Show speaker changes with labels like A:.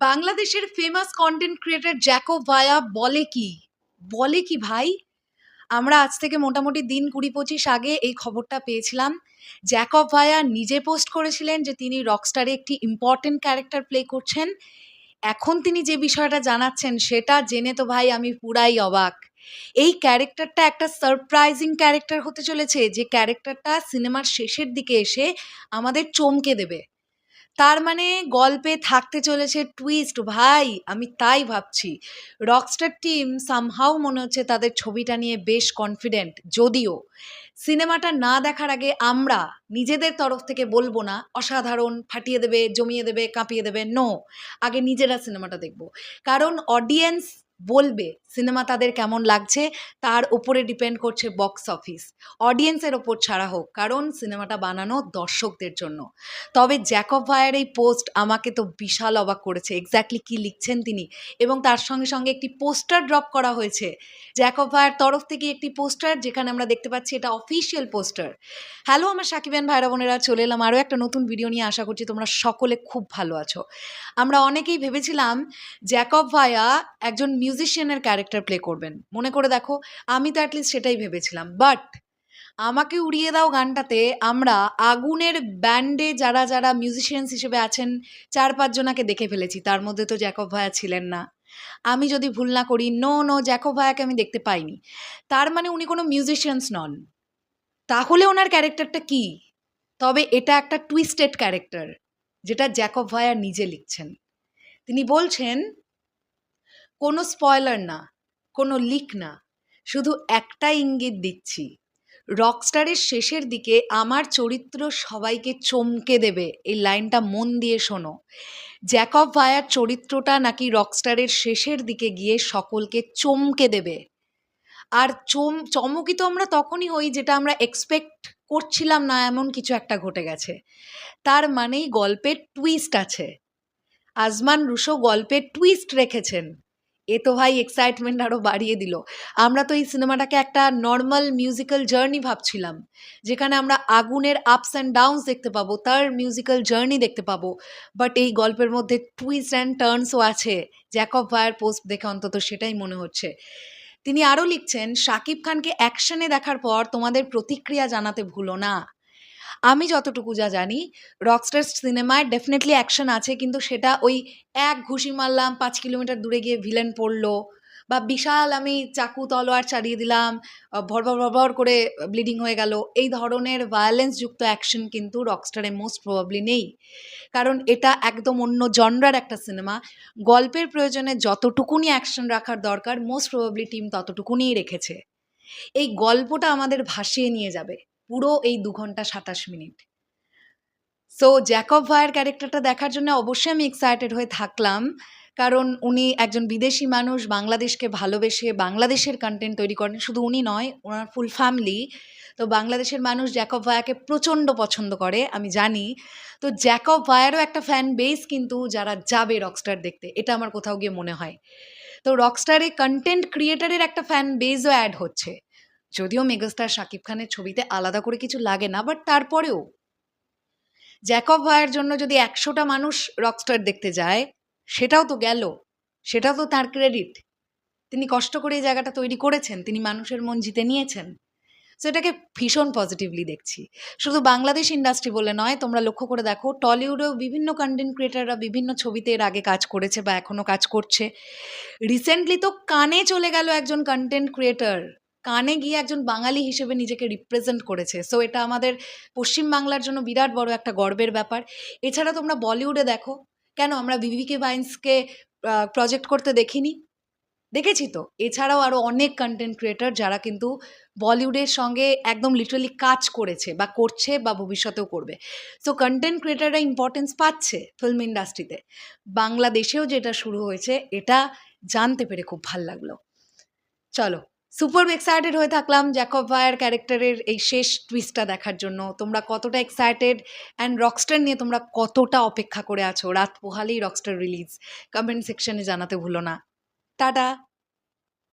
A: বাংলাদেশের famous content creator Jacob ভায়া বলে কি ভাই? আমরা আজ থেকে মোটামুটি দিন ২০-২৫ আগে এই খবরটা পেয়েছিলাম। জ্যাকব ভায়া নিজে পোস্ট করেছিলেন যে তিনি রকস্টারে একটি ইম্পর্টেন্ট ক্যারেক্টার প্লে করছেন। এখন তিনি যে বিষয়টা জানাচ্ছেন সেটা জেনে তো ভাই আমি পুরাই অবাক। এই ক্যারেক্টারটা একটা সারপ্রাইজিং ক্যারেক্টার হতে চলেছে, যে ক্যারেক্টারটা সিনেমার শেষের দিকে এসে আমাদের চমকে দেবে। তার মানে গল্পে থাকতে চলেছে টুইস্ট ভাই, আমি তাই ভাবছি। রকস্টার টিম সামহাউ মনে হচ্ছে তাদের ছবিটা নিয়ে বেশ কনফিডেন্ট। যদিও সিনেমাটা না দেখার আগে আমরা নিজেদের তরফ থেকে বলবো না অসাধারণ, ফাটিয়ে দেবে, জমিয়ে দেবে, কাঁপিয়ে দেবে। নো, আগে নিজেরা সিনেমাটা দেখব। কারণ অডিয়েন্স বলবে সিনেমা তাদের কেমন লাগছে, তার উপরে ডিপেন্ড করছে বক্স অফিস। অডিয়েন্সের ওপর ছাড়া হোক, কারণ সিনেমাটা বানানো দর্শকদের জন্য। তবে জ্যাকব ভায়ার এই পোস্ট আমাকে তো বিশাল অবাক করেছে। এক্স্যাক্টলি কী লিখছেন তিনি, এবং তার সঙ্গে সঙ্গে একটি পোস্টার ড্রপ করা হয়েছে জ্যাকব ভায়ার তরফ থেকে, একটি পোস্টার যেখানে আমরা দেখতে পাচ্ছি এটা অফিসিয়াল পোস্টার। হ্যালো আমার সাকিবেন ভাইরা বোনেরা, চলে এলাম আরও একটা নতুন ভিডিও নিয়ে। আশা করছি তোমরা সকলে খুব ভালো আছো। আমরা অনেকেই ভেবেছিলাম জ্যাকব ভায়া একজন মিউজিশিয়ানের ক্যারেক্টার প্লে করবেন। মনে করে দেখো, আমি তো অ্যাটলিস্ট সেটাই ভেবেছিলাম। বাট আমাকে উড়িয়ে দাও গানটাতে আমরা আগুনের ব্যান্ডে যারা যারা মিউজিশিয়ানস হিসেবে আছেন ৪-৫ জনাকে দেখে ফেলেছি, তার মধ্যে তো জ্যাকব ভায়া ছিলেন না। আমি যদি ভুল না করি, নো, জ্যাকব ভায়াকে আমি দেখতে পাইনি। তার মানে উনি কোনো মিউজিশিয়ানস নন। তাহলে ওনার ক্যারেক্টারটা কি? তবে এটা একটা টুইস্টেড ক্যারেক্টার, যেটা জ্যাকব ভায়া নিজে লিখছেন। তিনি বলছেন, কোনো স্পয়লার না, কোনো লিক না, শুধু একটা ইঙ্গিত দিচ্ছি, রকস্টারের শেষের দিকে আমার চরিত্র সবাইকে চমকে দেবে। এই লাইনটা মন দিয়ে শোনো। জ্যাকব ভায়ার চরিত্রটা নাকি রকস্টারের শেষের দিকে গিয়ে সকলকে চমকে দেবে। আর চমকিত আমরা তখনই হই যেটা আমরা এক্সপেক্ট করছিলাম না, এমন কিছু একটা ঘটে গেছে। তার মানেই গল্পের টুইস্ট আছে। আজমান রুশো গল্পের টুইস্ট রেখেছেন। এ তো ভাই এক্সাইটমেন্ট আরও বাড়িয়ে দিল। আমরা তো এই সিনেমাটাকে একটা নর্মাল মিউজিক্যাল জার্নি ভাবছিলাম, যেখানে আমরা আগুনের আপস অ্যান্ড ডাউনস দেখতে পাবো, তার মিউজিক্যাল জার্নি দেখতে পাবো। বাট এই গল্পের মধ্যে টুইস্ট অ্যান্ড টার্নসও আছে। জ্যাকব ভায়ার পোস্ট দেখে অন্তত সেটাই মনে হচ্ছে। তিনি আরও লিখছেন, শাকিব খানকে অ্যাকশনে দেখার পর তোমাদের প্রতিক্রিয়া জানাতে ভুলো না। আমি যতটুকু যা জানি, রকস্টার সিনেমায় ডেফিনেটলি অ্যাকশন আছে, কিন্তু সেটা ওই এক ঘুষি মারলাম ৫ কিলোমিটার দূরে গিয়ে ভিলেন পড়লো, বা বিশাল আমি চাকু তলোয়ার চালিয়ে দিলাম, ভর করে ব্লিডিং হয়ে গেল, এই ধরনের ভায়োলেন্সযুক্ত অ্যাকশন কিন্তু রকস্টারে মোস্ট প্রবাবলি নেই। কারণ এটা একদম অন্য জনরার একটা সিনেমা। গল্পের প্রয়োজনে যতটুকুনি অ্যাকশন রাখার দরকার মোস্ট প্রবাবলি টিম ততটুকুনিই রেখেছে। এই গল্পটা আমাদের ভাসিয়ে নিয়ে যাবে পুরো এই ২ ঘন্টা ২৭ মিনিট। সো জ্যাকব ভায়ার ক্যারেক্টারটা দেখার জন্য অবশ্যই আমি এক্সাইটেড হয়ে থাকলাম। কারণ উনি একজন বিদেশি মানুষ, বাংলাদেশকে ভালোবেসে বাংলাদেশের কন্টেন্ট তৈরি করেন। শুধু উনি নয়, ওনার ফুল ফ্যামিলি। তো বাংলাদেশের মানুষ জ্যাকব ভায়াকে প্রচণ্ড পছন্দ করে, আমি জানি। তো জ্যাকব ভায়ারও একটা ফ্যান বেস কিন্তু যারা যাবে রকস্টার দেখতে, এটা আমার কোথাও গিয়ে মনে হয়। তো রকস্টারে কন্টেন্ট ক্রিয়েটারের একটা ফ্যান বেসও অ্যাড হচ্ছে। যদিও মেগাস্টার শাকিব খানের ছবিতে আলাদা করে কিছু লাগে না, বাট তারপরেও জ্যাকব ভায়ার জন্য যদি ১০০টা মানুষ রকস্টার দেখতে যায়, সেটাও তো গেল, সেটাও তো তার ক্রেডিট। তিনি কষ্ট করে এই জায়গাটা তৈরি করেছেন, তিনি মানুষের মন জিতে নিয়েছেন। সো এটাকে ভীষণ পজিটিভলি দেখছি। শুধু বাংলাদেশ ইন্ডাস্ট্রি বলে নয়, তোমরা লক্ষ্য করে দেখো টলিউডেও বিভিন্ন কন্টেন্ট ক্রিয়েটাররা বিভিন্ন ছবিতে এর আগে কাজ করেছে বা এখনও কাজ করছে। রিসেন্টলি তো কানে চলে গেল একজন কন্টেন্ট ক্রিয়েটার, কানে গিয়ে একজন বাঙালি হিসেবে নিজেকে রিপ্রেজেন্ট করেছে। সো এটা আমাদের পশ্চিমবাংলার জন্য বিরাট বড় একটা গর্বের ব্যাপার। এছাড়া তোমরা বলিউডে দেখো, কেন আমরা বিবিকে বাইন্সকে প্রজেক্ট করতে দেখিনি? দেখেছি তো। এছাড়াও আরও অনেক কন্টেন্ট ক্রিয়েটার যারা কিন্তু বলিউডের সঙ্গে একদম লিটারালি কাজ করেছে বা করছে বা ভবিষ্যতেও করবে। সো কন্টেন্ট ক্রিয়েটাররা ইম্পর্টেন্স পাচ্ছে ফিল্ম ইন্ডাস্ট্রিতে। বাংলাদেশেও যেটা শুরু হয়েছে, এটা জানতে পেরে খুব ভাল লাগলো। চলো, সুপার এক্সাইটেড হয়ে থাকলাম জ্যাকব ভায়ার ক্যারেক্টারের এই শেষ টুইস্টটা দেখার জন্য। তোমরা কতটা এক্সাইটেড অ্যান্ড রকস্টার নিয়ে তোমরা কতটা অপেক্ষা করে আছো? রাত পোহালেই রকস্টার রিলিজ, কমেন্ট সেকশনে জানাতে ভুলো না। টাটা।